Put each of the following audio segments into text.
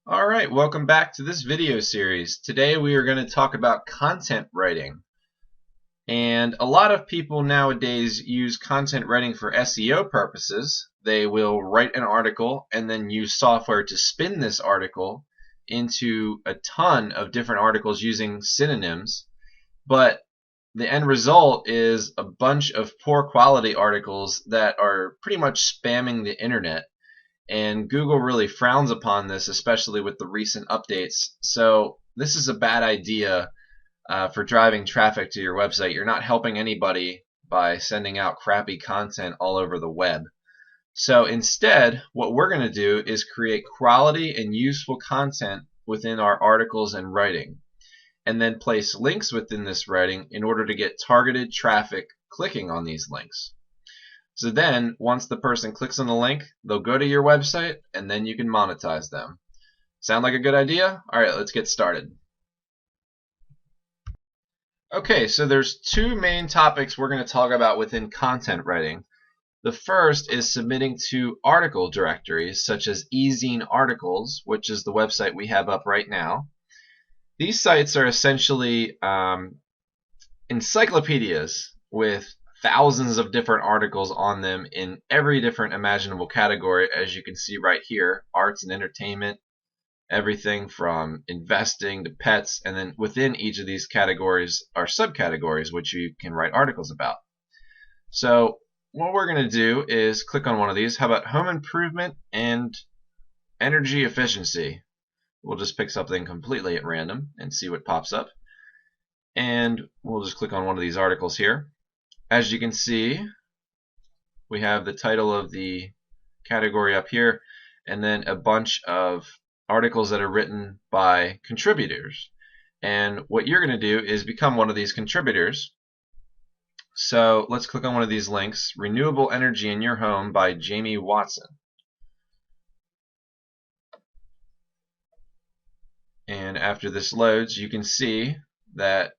Alright, welcome back to this video series. Today we are going to talk about content writing. And a lot of people nowadays use content writing for SEO purposes. They will write an article and then use software to spin this article into a ton of different articles using synonyms. But the end result is a bunch of poor quality articles that are pretty much spamming the internet. And Google really frowns upon this, especially with the recent updates. So this is a bad idea for driving traffic to your website. You're not helping anybody by sending out crappy content all over the web. So instead, what we're going to do is create quality and useful content within our articles and writing, and then place links within this writing in order to get targeted traffic clicking on these links. So then, once the person clicks on the link, they'll go to your website, and then you can monetize them. Sound like a good idea? Alright, let's get started. Okay, so there's two main topics we're going to talk about within content writing. The first is submitting to article directories, such as eZine Articles, which is the website we have up right now. These sites are essentially encyclopedias with thousands of different articles on them in every different imaginable category, as you can see right here: arts and entertainment, everything from investing to pets, and then within each of these categories are subcategories which you can write articles about. So what we're going to do is click on one of these. How about home improvement and energy efficiency? We'll just pick something completely at random and see what pops up, and we'll just click on one of these articles here. As you can see, we have the title of the category up here, and then a bunch of articles that are written by contributors. And what you're going to do is become one of these contributors. So let's click on one of these links: Renewable Energy in Your Home by Jamie Watson. And after this loads, you can see that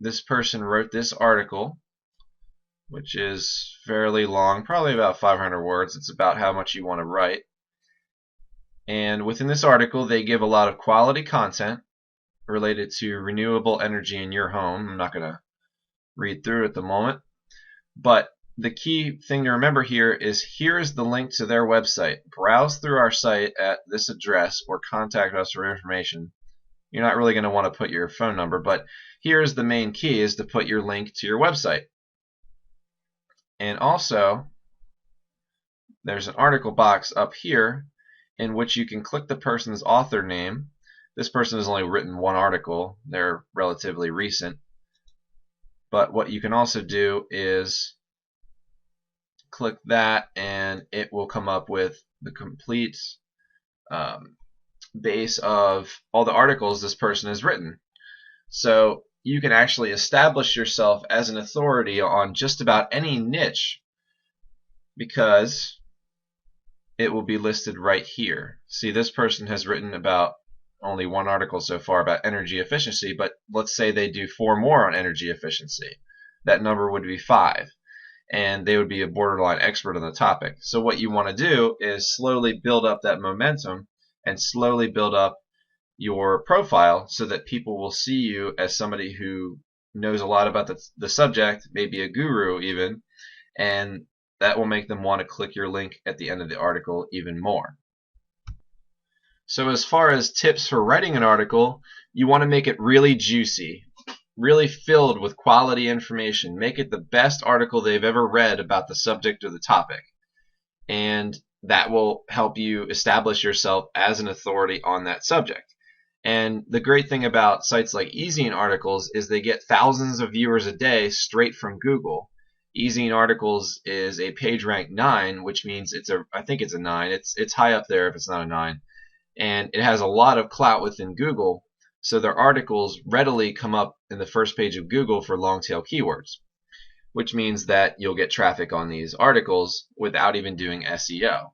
this person wrote this article, which is fairly long, probably about 500 words. It's about how much you want to write. And within this article, they give a lot of quality content related to renewable energy in your home. I'm not going to read through it at the moment, but the key thing to remember here is the link to their website. Browse through our site at this address or contact us for information. You're not really going to want to put your phone number, but here's the main key: is to put your link to your website. And also, there's an article box up here in which you can click the person's author name. This person has only written one article. They're relatively recent. But what you can also do is click that, and it will come up with the complete base of all the articles this person has written. So you can actually establish yourself as an authority on just about any niche, because it will be listed right here. See, this person has written about only one article so far about energy efficiency, but let's say they do 4 more on energy efficiency. That number would be 5, and they would be a borderline expert on the topic. So what you want to do is slowly build up that momentum and slowly build up your profile so that people will see you as somebody who knows a lot about the subject, maybe a guru even, and that will make them want to click your link at the end of the article even more. So as far as tips for writing an article, you want to make it really juicy, really filled with quality information. Make it the best article they've ever read about the subject or the topic, and that will help you establish yourself as an authority on that subject. And the great thing about sites like eZine Articles is they get thousands of viewers a day straight from Google. eZine Articles is a page rank 9, which means I think it's a 9. It's high up there if it's not a 9. And it has a lot of clout within Google, so their articles readily come up in the first page of Google for long tail keywords, which means that you'll get traffic on these articles without even doing SEO.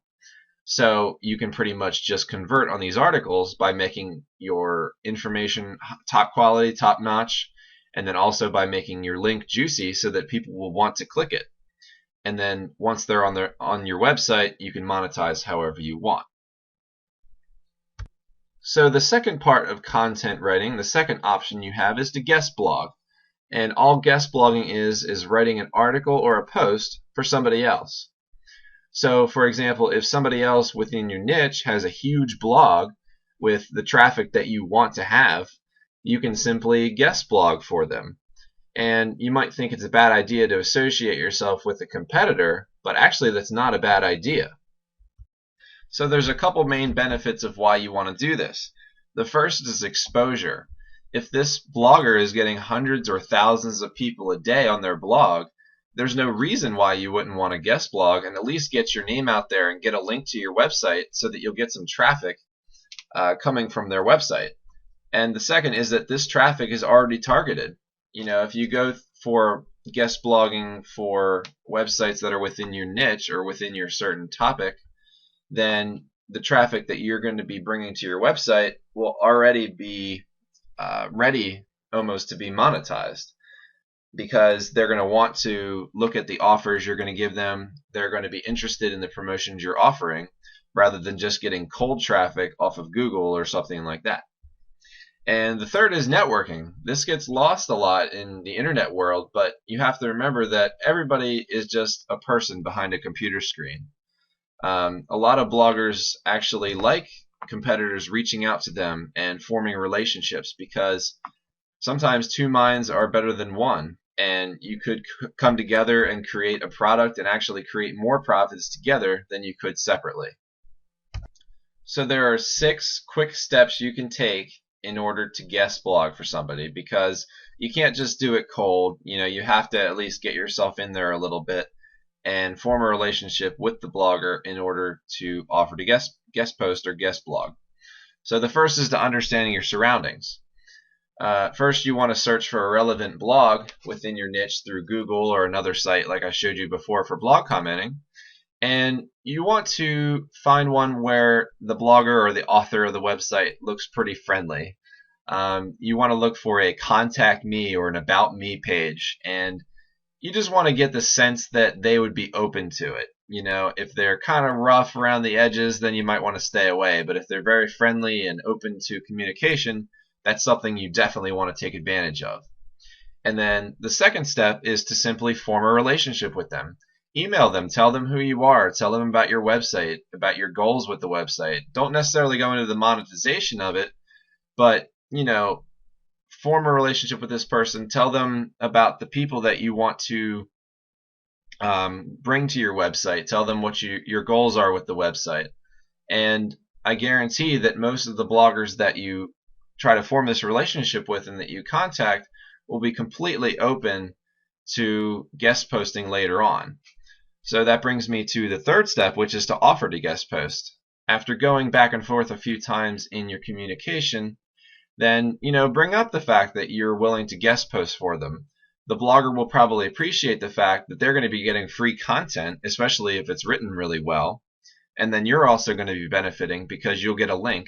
So you can pretty much just convert on these articles by making your information top quality, top notch, and then also by making your link juicy so that people will want to click it. And then once they're on your website, you can monetize however you want. So the second part of content writing, the second option you have, is to guest blog. And all guest blogging is writing an article or a post for somebody else. So for example, if somebody else within your niche has a huge blog with the traffic that you want to have, you can simply guest blog for them. And you might think it's a bad idea to associate yourself with a competitor, but actually that's not a bad idea. So there's a couple main benefits of why you want to do this. The first is exposure. If this blogger is getting hundreds or thousands of people a day on their blog, there's no reason why you wouldn't want to guest blog and at least get your name out there and get a link to your website so that you'll get some traffic coming from their website. And the second is that this traffic is already targeted. You know, if you go for guest blogging for websites that are within your niche or within your certain topic, then the traffic that you're going to be bringing to your website will already be ready almost to be monetized, because they're going to want to look at the offers you're going to give them. They're going to be interested in the promotions you're offering rather than just getting cold traffic off of Google or something like that. And the third is networking. This gets lost a lot in the internet world, but you have to remember that everybody is just a person behind a computer screen. A lot of bloggers actually like competitors reaching out to them and forming relationships, because sometimes two minds are better than one, and you could come together and create a product and actually create more profits together than you could separately. So there are 6 quick steps you can take in order to guest blog for somebody, because you can't just do it cold. You know, you have to at least get yourself in there a little bit and form a relationship with the blogger in order to offer to guest post or guest blog. So the first is to understanding your surroundings. First, you want to search for a relevant blog within your niche through Google or another site like I showed you before for blog commenting. And you want to find one where the blogger or the author of the website looks pretty friendly. You want to look for a contact me or an about me page, and you just want to get the sense that they would be open to it. You know, if they're kind of rough around the edges, then you might want to stay away. But if they're very friendly and open to communication, that's something you definitely want to take advantage of. And then the second step is to simply form a relationship with them. Email them, tell them who you are, tell them about your website, about your goals with the website. Don't necessarily go into the monetization of it, but, you know, form a relationship with this person. Tell them about the people that you want to bring to your website. Tell them what your goals are with the website. And I guarantee that most of the bloggers that you try to form this relationship with and that you contact will be completely open to guest posting later on. So that brings me to the third step, which is to offer to guest post. After going back and forth a few times in your communication, then, you know, bring up the fact that you're willing to guest post for them. The blogger will probably appreciate the fact that they're going to be getting free content, especially if it's written really well. And then you're also going to be benefiting because you'll get a link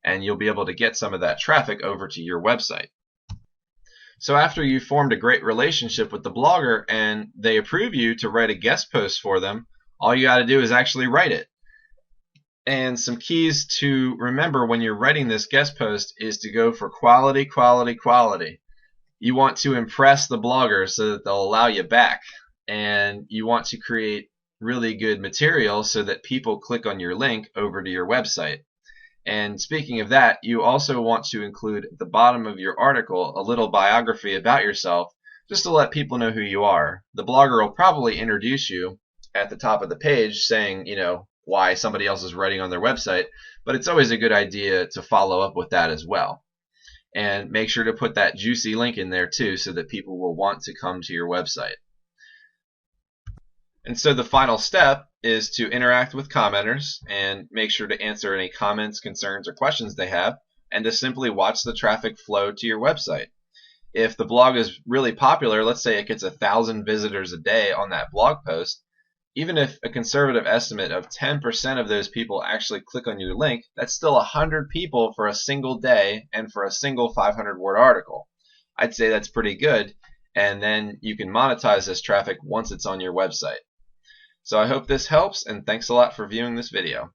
and you'll be able to get some of that traffic over to your website. So after you've formed a great relationship with the blogger and they approve you to write a guest post for them, all you got to do is actually write it. And some keys to remember when you're writing this guest post is to go for quality, quality, quality. You want to impress the blogger so that they'll allow you back. And you want to create really good material so that people click on your link over to your website. And speaking of that, you also want to include at the bottom of your article a little biography about yourself, just to let people know who you are. The blogger will probably introduce you at the top of the page saying, you know, why somebody else is writing on their website, but it's always a good idea to follow up with that as well. And make sure to put that juicy link in there too so that people will want to come to your website. And so the final step is to interact with commenters and make sure to answer any comments, concerns, or questions they have, and to simply watch the traffic flow to your website. If the blog is really popular, let's say it gets 1,000 visitors a day on that blog post, even if a conservative estimate of 10% of those people actually click on your link, that's still 100 people for a single day and for a single 500-word article. I'd say that's pretty good, and then you can monetize this traffic once it's on your website. So I hope this helps, and thanks a lot for viewing this video.